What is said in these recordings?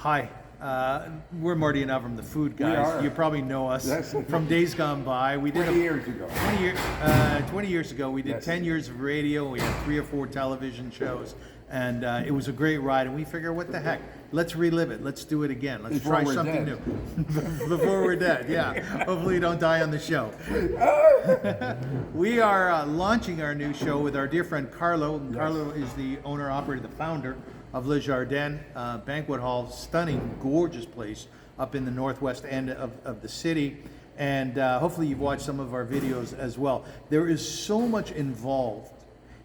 Hi, we're Marty and Avrum, the food guys. You probably know us from days gone by. We did 20 years ago. 20 years ago, we did 10 years of radio. We had 3 or 4 television shows, and it was a great ride. And we figure, what the heck? Let's relive it. Let's do it again. Let's try something new. Before we're dead, yeah. Hopefully you don't die on the show. We are launching our new show with our dear friend Carlo. Yes. Carlo is the owner, operator, the founder of Le Jardin Banquet Hall. Stunning, gorgeous place up in the northwest end of the city. And hopefully you've watched some of our videos as well. There is so much involved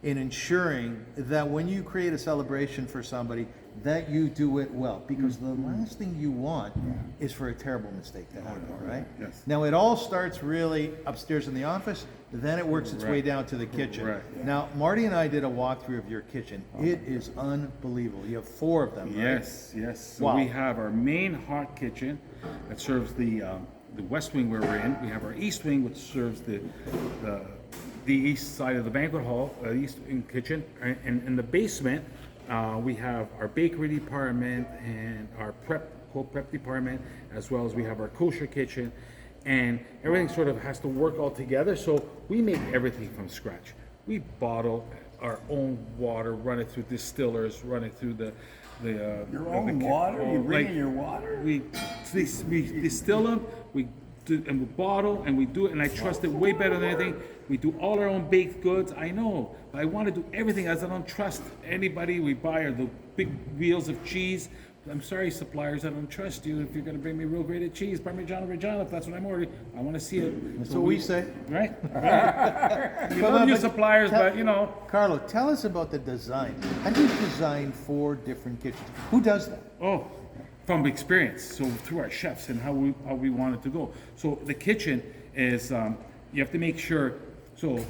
in ensuring that when you create a celebration for somebody, that you do it well, because the last thing you want is for a terrible mistake to happen, right? Yes. Now it all starts really upstairs in the office, then it works its way down to the kitchen. Right. Now Marty and I did a walkthrough of your kitchen. It is unbelievable. You have 4 of them, right? Yes, yes. So Wow. we have our main hot kitchen that serves the west wing where we're in. We have our east wing, which serves the east side of the banquet hall, east wing kitchen. And in the basement, we have our bakery department and our cold prep department, as well as we have our kosher kitchen, and everything sort of has to work all together. So we make everything from scratch. We bottle our own water, run it through distillers, run it through Your own water? You bring in your water? We distill them, we do, and we bottle, and we do it, and I trust it way better than anything. We do all our own baked goods. I know, but I want to do everything as I don't trust anybody. We buy the big wheels of cheese. I'm sorry, suppliers, I don't trust you. If you're going to bring me real grated cheese, Parmigiano Reggiano, if that's what I'm ordering, I want to see it. That's what we say. Right? We love you suppliers, but you know. Carlo, tell us about the design. How do you design 4 different kitchens? Who does that? Oh, from experience. So through our chefs and how we want it to go. So the kitchen is you have to make sure. So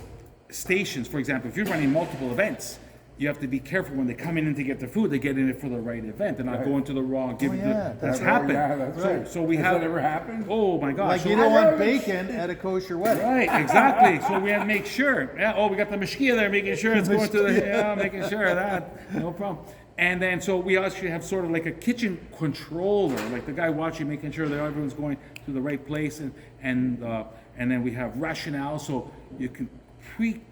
stations, for example, if you're running multiple events, you have to be careful when they come in to get their food. They get in it for the right event. They're not going to the wrong. That's happened. Yeah, that's right. So we Has have that ever happened? Oh my gosh! Like you don't want bacon at a kosher wedding. Right, exactly. So we have to make sure. Yeah, oh, we got the mashkia there, making sure it's going to the. Making sure of that. No problem. And then, so we actually have sort of like a kitchen controller, like the guy watching, making sure that everyone's going to the right place, and then we have rationale, so you can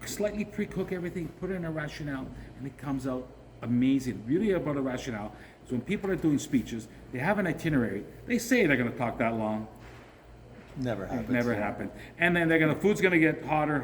slightly pre-cook everything, put it in a rationale, and it comes out amazing. The beauty about a rationale is when people are doing speeches, they have an itinerary. They say they're going to talk that long. Never happens. Never happened. And then food's gonna get hotter,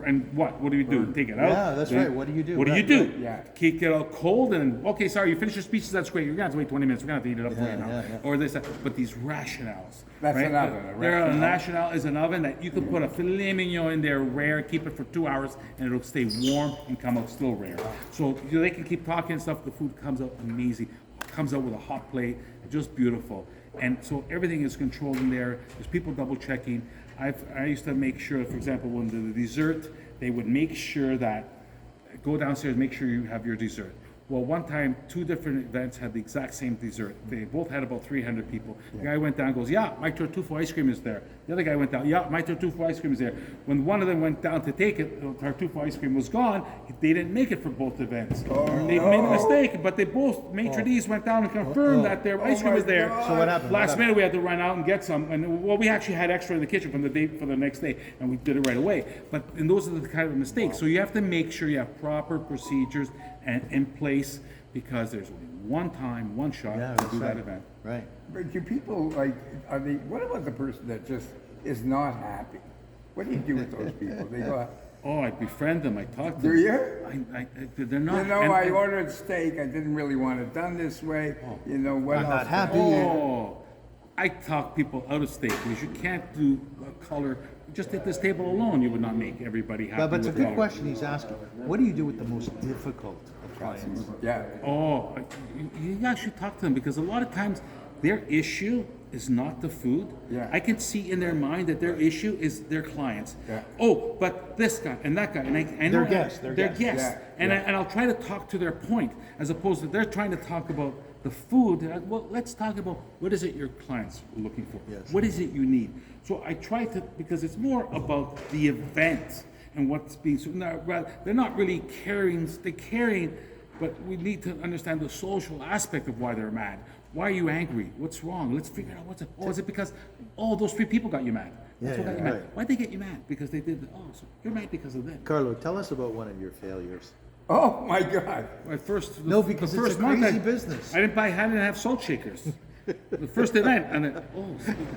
and what? What do we do? Take it out? Yeah, that's right. What do you do? What do you do? Yeah. Keep it out cold and okay, sorry, you finished your speeches, that's great. You're gonna have to wait 20 minutes. We're gonna have to eat it up for you now. Yeah. Or this, but these rationales. That's right? an oven, a There, a rationale. rationale is an oven that you can put a filet mignon in there rare, keep it for 2 hours, and it'll stay warm and come out still rare. So they can keep talking and stuff. The food comes out amazing. Comes out with a hot plate, just beautiful. And so everything is controlled in there. There's people double checking. I used to make sure, for example, when the dessert, they would make sure that, go downstairs, make sure you have your dessert. Well, one time, 2 different events had the exact same dessert. They both had about 300 people. The guy went down and goes, yeah, my Tartufo ice cream is there. The other guy went down, yeah, my Tartufo ice cream is there. When one of them went down to take it, the Tartufo ice cream was gone. They didn't make it for both events. They made a mistake, but they both, maitre d's went down and confirmed that their ice cream was there. So what happened? Last minute, we had to run out and get some. And well, we actually had extra in the kitchen from the day for the next day, and we did it right away. And those are the kind of mistakes. So you have to make sure you have proper procedures and in place, because there's only one time, one shot to do that event. Right. But do people, like, what about the person that just is not happy? What do you do with those people? They go, Oh, I befriend them. I talk to do them. you? They're not. You know, I ordered steak. I didn't really want it done this way. You know, what I'm else? not happy. Oh, I talk people out of steak because you can't do a color. Just at this table alone, you would not make everybody happy. But it's a with good color. question he's asking. What do you do with the most difficult of clients? Yeah. Oh, you actually talk to them because a lot of times their issue is not the food. Yeah. I can see in their mind that their issue is their clients. Yeah. Oh, but this guy and that guy, and I know They're guests. They're They're guests. Yeah. And I'll try to talk to their point as opposed to they're trying to talk about the food. Well, let's talk about what is it your clients are looking for. Yes. What is it you need? So I try to, because it's more about the event and what's being. So they're not really carrying. They're carrying But we need to understand the social aspect of why they're mad. Why are you angry? What's wrong? Let's figure out what's it. Oh, is it because those 3 people got you mad? That's what got you mad. right. Why'd they get you mad? Because they did. So you're mad because of them. Carlo, tell us about one of your failures. Oh my God. At first, No, because the it's first a month, crazy business. I didn't have salt shakers. The first event, and then,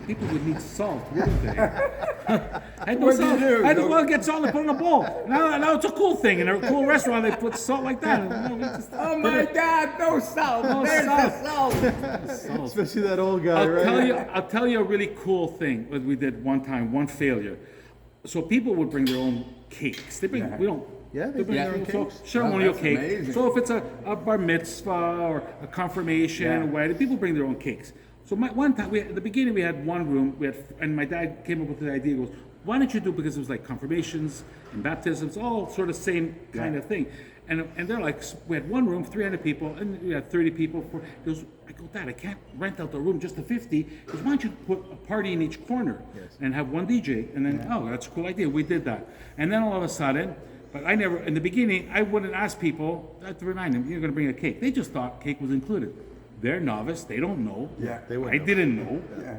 people would need salt, wouldn't they? I had no What'd you salt. do? I had to get salt and put in a bowl. Now it's a cool thing. In a cool restaurant, they put salt like that. And, we just Oh my God, no salt. No There's salt. the salt. Especially that old guy, right? I'll tell you a really cool thing that we did one time, one failure. So people would bring their own cakes. They bring, we don't. Yeah, they bring their own so cakes. ceremonial that's cake. amazing. So if it's a bar mitzvah or a confirmation, Yeah. a wedding, people bring their own cakes. So one time, at the beginning, we had one room. And my dad came up with the idea. He goes, "Why don't you do?" Because it was like confirmations and baptisms, all sort of same kind of thing. And they're like, we had one room, 300 people, and we had 30 people. He goes, I go, "Dad, I can't rent out the room just to 50. He goes, "Why don't you put a party in each corner and have one DJ?" And then, that's a cool idea. We did that. And then all of a sudden, but I never, in the beginning, I wouldn't ask people, I had to remind them, "You're going to bring a cake." They just thought cake was included. They're novice. They don't know. Yeah. They wouldn't I know. didn't know. Yeah.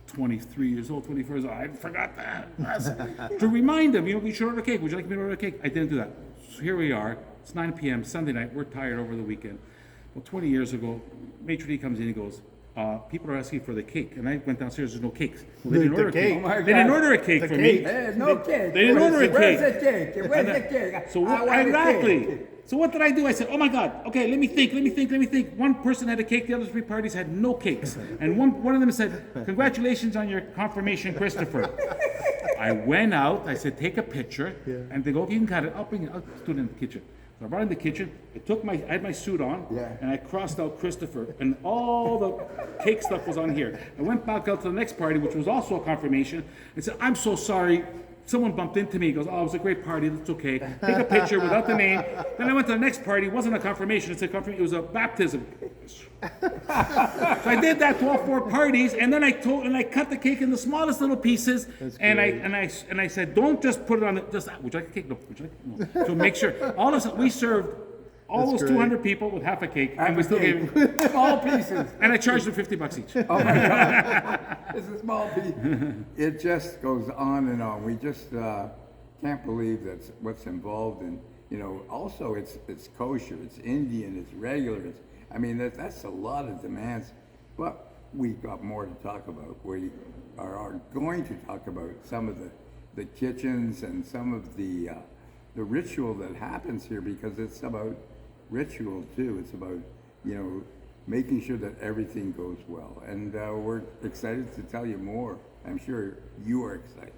23 years old, 24 years old. I forgot that. To remind them, we should order cake. Would you like me to order a cake? I didn't do that. So here we are. It's 9 p.m. Sunday night. We're tired over the weekend. Well, 20 years ago, maitre d' comes in. He goes, "People are asking for the cake." And I went downstairs. There's no cakes. Well, they didn't The order a cake. cake. Oh my They didn't God. order a cake The for cake. me. There's no cake. They didn't order a Where's cake. the cake? Where's the cake? So I want a exactly. cake. So what did I do? I said, "Oh my God! Okay, let me think. One person had a cake. The other 3 parties had no cakes, and one of them said, 'Congratulations on your confirmation, Christopher.'" I went out. I said, "Take a picture," and they go, "Okay, you can cut it. I'll bring it. I'll do it in the kitchen." So I brought it in the kitchen. I had my suit on, and I crossed out Christopher, and all the cake stuff was on here. I went back out to the next party, which was also a confirmation, and said, "I'm so sorry. Someone bumped into me." He goes, "Oh, it was a great party. That's okay. Take a picture without the name." Then I went to the next party. It wasn't a confirmation. It was a baptism. So I did that to all 4 parties, and then I cut the cake in the smallest little pieces. And I said, "Don't just put it on would you like a cake? No. Would you like no." So make sure. All of a sudden, we served all That's those great. 200 people with half a cake, and Half we a still cake. gave them. Small pieces. And I charged them $50 each. Oh my God. It's a small piece. It just goes on and on. We just can't believe that's what's involved in, also it's kosher, it's Indian, it's regular. That's a lot of demands. But we got more to talk about. We are going to talk about some of the kitchens and some of the ritual that happens here, because it's about ritual too. It's about, making sure that everything goes well. And we're excited to tell you more. I'm sure you are excited.